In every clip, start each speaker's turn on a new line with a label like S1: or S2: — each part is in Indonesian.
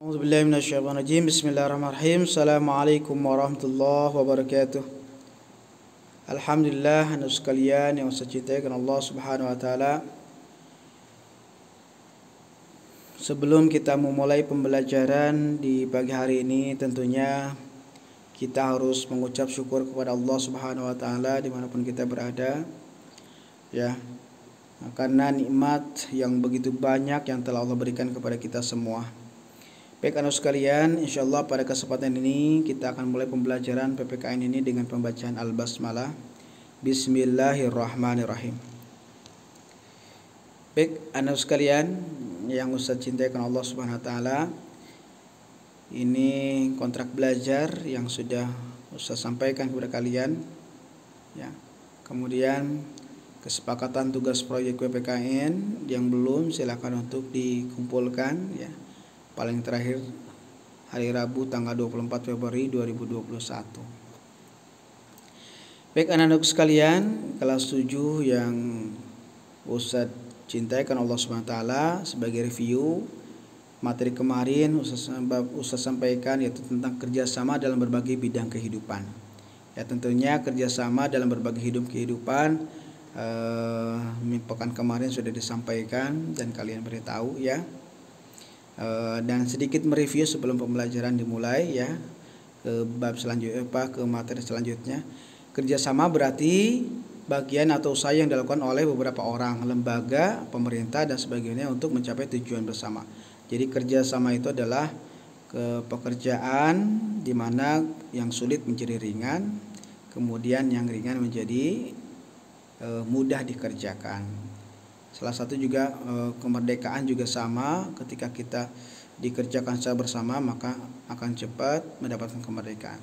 S1: A'udzubillahiminasyaitonirrajim. Bismillahirrahmanirrahim. Assalamualaikum warahmatullahi wabarakatuh. Alhamdulillah, anu sekalian yang saya cintakan Allah Subhanahu wa taala. Sebelum kita memulai pembelajaran di pagi hari ini, tentunya kita harus mengucap syukur kepada Allah Subhanahu wa taala dimanapun kita berada. Ya, karena nikmat yang begitu banyak yang telah Allah berikan kepada kita semua. Baik anak sekalian, insyaallah pada kesempatan ini kita akan mulai pembelajaran PPKN ini dengan pembacaan Al-Basmalah. Bismillahirrahmanirrahim. Baik anak sekalian yang Ustaz cintakan Allah Subhanahu wa taala, ini kontrak belajar yang sudah Ustaz sampaikan kepada kalian. Ya. Kemudian kesepakatan tugas proyek PPKN yang belum silakan untuk dikumpulkan ya. Paling terakhir hari Rabu tanggal 24 Februari 2021. Baik anak-anak sekalian, kelas 7 yang Ustaz cintakan Allah Subhanahu wa taala, sebagai review materi kemarin Ustaz sampaikan yaitu tentang kerjasama dalam berbagai bidang kehidupan. Ya, tentunya kerjasama dalam berbagai kehidupan pekan kemarin sudah disampaikan dan kalian beritahu ya. Dan sedikit mereview sebelum pembelajaran dimulai ya, ke bab selanjutnya ke materi selanjutnya. Kerjasama berarti bagian atau usaha yang dilakukan oleh beberapa orang, lembaga, pemerintah dan sebagainya untuk mencapai tujuan bersama. Jadi kerjasama itu adalah pekerjaan di mana yang sulit menjadi ringan, kemudian yang ringan menjadi mudah dikerjakan. Salah satu juga kemerdekaan juga sama, ketika kita dikerjakan secara bersama maka akan cepat mendapatkan kemerdekaan.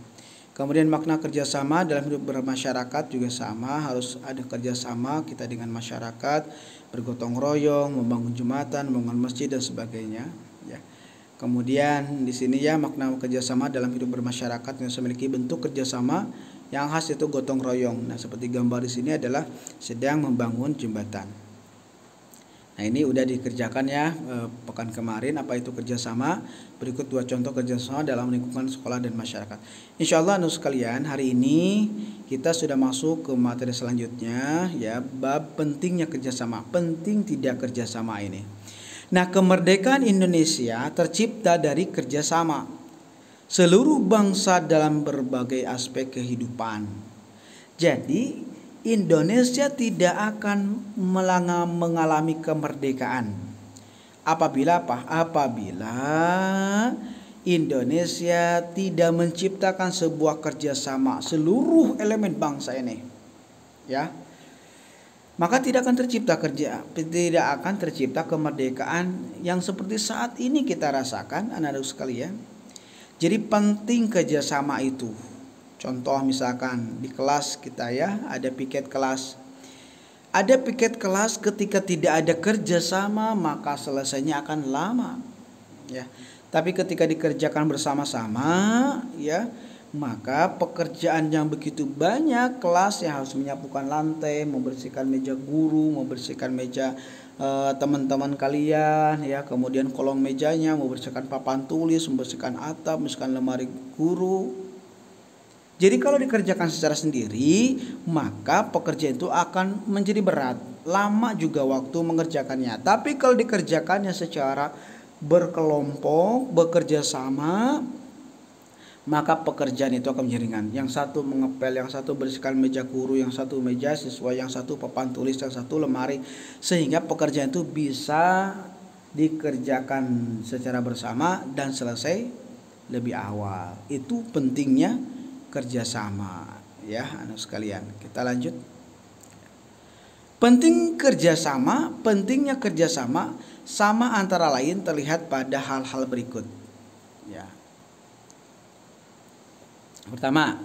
S1: Kemudian makna kerjasama dalam hidup bermasyarakat juga sama, harus ada kerjasama kita dengan masyarakat, bergotong royong, membangun jembatan, membangun masjid dan sebagainya. Ya. Kemudian di sini ya makna kerjasama dalam hidup bermasyarakat yang memiliki bentuk kerjasama yang khas itu gotong royong. Nah seperti gambar di sini adalah sedang membangun jembatan. Nah ini udah dikerjakan ya pekan kemarin apa itu kerjasama. Berikut dua contoh kerjasama dalam lingkungan sekolah dan masyarakat. Insya Allah anak sekalian, hari ini kita sudah masuk ke materi selanjutnya ya, bab pentingnya kerjasama. Penting tidak kerjasama ini. Nah kemerdekaan Indonesia tercipta dari kerjasama seluruh bangsa dalam berbagai aspek kehidupan. Jadi Indonesia tidak akan mengalami kemerdekaan apabila Indonesia tidak menciptakan sebuah kerjasama seluruh elemen bangsa ini, ya. Maka tidak akan tercipta kemerdekaan yang seperti saat ini kita rasakan, anak-anak sekalian. Jadi penting kerjasama itu. Contoh misalkan di kelas kita ya, ada piket kelas. Ada piket kelas ketika tidak ada kerjasama maka selesainya akan lama. Ya. Tapi ketika dikerjakan bersama-sama ya, maka pekerjaan yang begitu banyak, kelas yang harus menyapukan lantai, membersihkan meja guru, membersihkan meja teman-teman kalian ya, kemudian kolong mejanya, membersihkan papan tulis, membersihkan atap, membersihkan lemari guru. Jadi kalau dikerjakan secara sendiri, maka pekerjaan itu akan menjadi berat, lama juga waktu mengerjakannya. Tapi kalau dikerjakannya secara berkelompok, bekerja sama, maka pekerjaan itu akan menjadi ringan. Yang satu mengepel, yang satu bersihkan meja guru, yang satu meja siswa, yang satu papan tulis, yang satu lemari, sehingga pekerjaan itu bisa dikerjakan secara bersama dan selesai lebih awal. Itu pentingnya kerjasama ya anak sekalian. Kita lanjut. Pentingnya kerjasama sama antara lain terlihat pada hal-hal berikut ya. Pertama,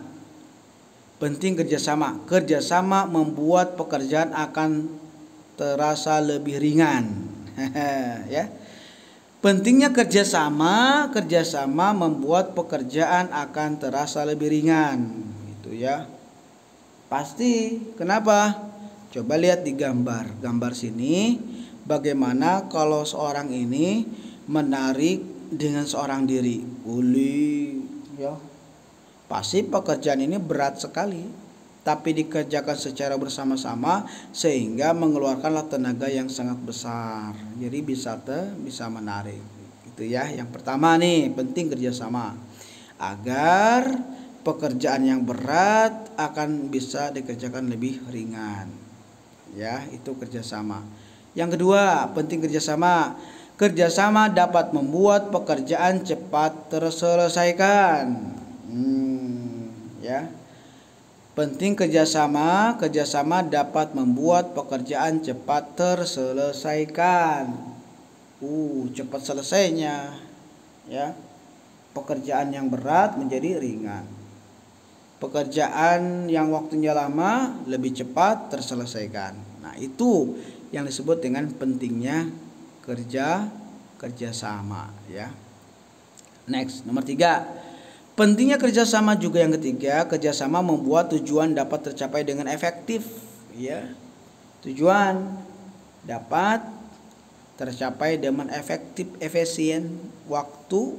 S1: penting kerjasama membuat pekerjaan akan terasa lebih ringan ya. Pentingnya kerjasama membuat pekerjaan akan terasa lebih ringan, itu ya. Pasti. Kenapa? Coba lihat di gambar sini, bagaimana kalau seorang ini menarik dengan seorang diri boleh ya. Pasti pekerjaan ini berat sekali, tapi dikerjakan secara bersama-sama sehingga mengeluarkanlah tenaga yang sangat besar. Jadi bisa menarik. Itu ya. Yang pertama nih, penting kerjasama agar pekerjaan yang berat akan bisa dikerjakan lebih ringan. Ya, itu kerjasama. Yang kedua, penting kerjasama. Kerjasama dapat membuat pekerjaan cepat terselesaikan. Ya, penting kerjasama. Kerjasama dapat membuat pekerjaan cepat terselesaikan. Cepat selesainya. Ya, pekerjaan yang berat menjadi ringan. Pekerjaan yang waktunya lama lebih cepat terselesaikan. Nah, itu yang disebut dengan pentingnya kerjasama ya. Next, nomor 3. Pentingnya kerjasama juga yang ketiga. Kerjasama membuat tujuan dapat tercapai dengan efektif ya. Tujuan dapat tercapai dengan efektif, efisien, waktu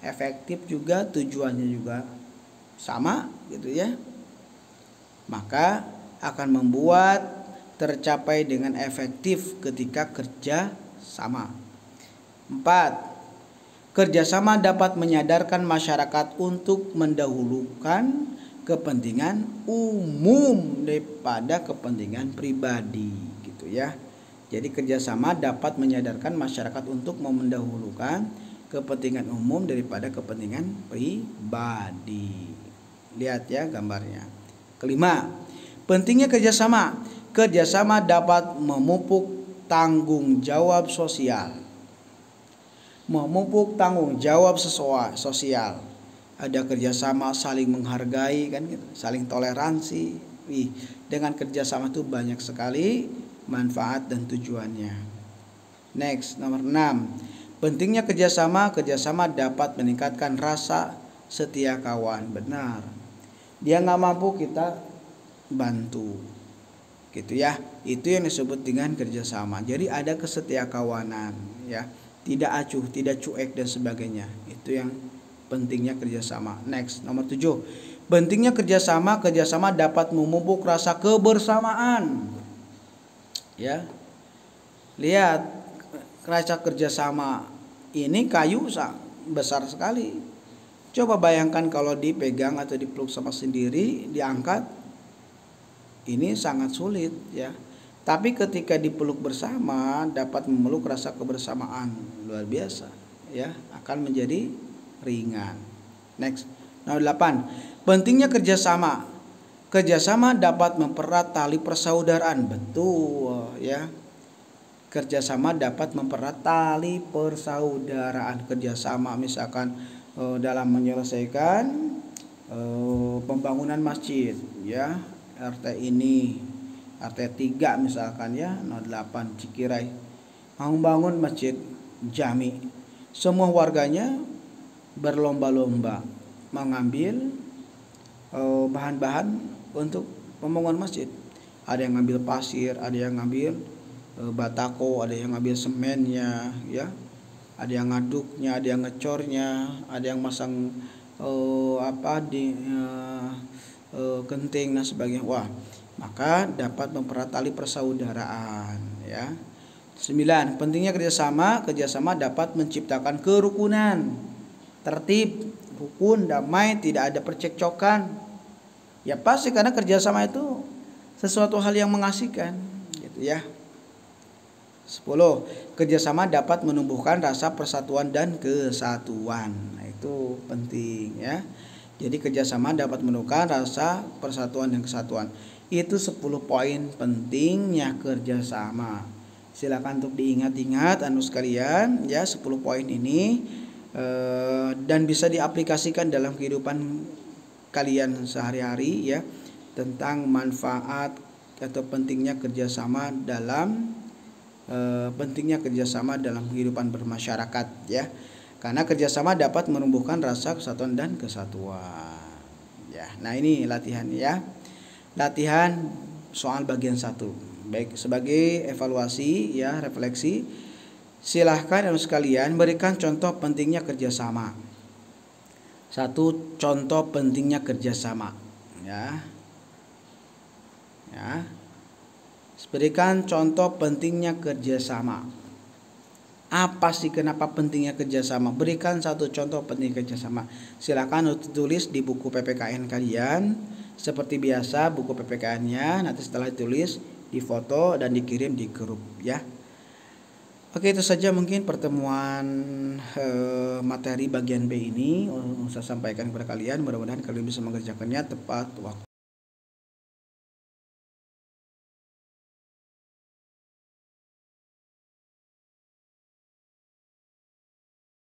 S1: efektif juga, tujuannya juga sama gitu ya. Maka akan membuat tercapai dengan efektif ketika kerja sama. 4. Kerjasama dapat menyadarkan masyarakat untuk mendahulukan kepentingan umum daripada kepentingan pribadi gitu ya. Jadi kerjasama dapat menyadarkan masyarakat untuk mendahulukan kepentingan umum daripada kepentingan pribadi. Lihat ya gambarnya. Kelima, pentingnya kerjasama. Kerjasama dapat memupuk tanggung jawab sosial. Memupuk tanggung jawab sosial. Ada kerjasama saling menghargai kan gitu, saling toleransi. Dengan kerjasama itu banyak sekali manfaat dan tujuannya. Next, nomor 6. Pentingnya kerjasama. Kerjasama dapat meningkatkan rasa setia kawan. Benar. Dia nggak mampu, kita bantu. Gitu ya. Itu yang disebut dengan kerjasama. Jadi ada kesetia kawanan ya. Tidak acuh, tidak cuek dan sebagainya. Itu yang pentingnya kerjasama. Next, nomor 7. Pentingnya kerjasama. Kerjasama dapat memupuk rasa kebersamaan. Ya, lihat rasa kerjasama ini kayu besar sekali. Coba bayangkan kalau dipegang atau dipeluk sama sendiri, diangkat, ini sangat sulit ya. Tapi ketika dipeluk bersama dapat memeluk rasa kebersamaan luar biasa ya, akan menjadi ringan. Next, nomor 8. Pentingnya kerjasama. Kerjasama dapat mempererat tali persaudaraan. Betul ya. Kerjasama dapat mempererat tali persaudaraan. Kerjasama misalkan dalam menyelesaikan pembangunan masjid ya, RT ini, RT 3 misalkan ya, 08 Cikirai mau bangun masjid jami. Semua warganya berlomba-lomba mengambil bahan-bahan untuk pembangunan masjid. Ada yang ngambil pasir, ada yang ngambil batako, ada yang ngambil semennya ya, ada yang ngaduknya, ada yang ngecornya, ada yang masang genting dan sebagainya. Wah, maka dapat mempererat tali persaudaraan ya. 9. Pentingnya kerjasama. Kerjasama dapat menciptakan kerukunan, tertib, rukun, damai, tidak ada percekcokan. Ya pasti karena kerjasama itu sesuatu hal yang mengasihkan gitu ya. 10. Kerjasama dapat menumbuhkan rasa persatuan dan kesatuan. Nah, itu penting ya. Jadi kerjasama dapat menumbuhkan rasa persatuan dan kesatuan. Itu 10 poin pentingnya kerjasama. Silakan untuk diingat-ingat anu sekalian ya, 10 poin ini dan bisa diaplikasikan dalam kehidupan kalian sehari-hari ya, tentang manfaat atau pentingnya kerjasama dalam kehidupan bermasyarakat ya. Karena kerjasama dapat menumbuhkan rasa kesatuan dan kesatuan ya. Nah ini latihan ya, latihan soal bagian 1 baik sebagai evaluasi ya, refleksi Silahkan anak sekalian berikan contoh pentingnya kerjasama. Satu, contoh pentingnya kerjasama. Ya, berikan contoh pentingnya kerjasama. Apa sih kenapa pentingnya kerjasama? Berikan satu contoh penting kerjasama. Silakan tulis di buku PPKN kalian. Seperti biasa buku PPKN-nya nanti setelah ditulis difoto dan dikirim di grup ya. Oke, itu saja mungkin pertemuan materi bagian B ini saya sampaikan kepada kalian. Mudah-mudahan kalian bisa mengerjakannya tepat waktu.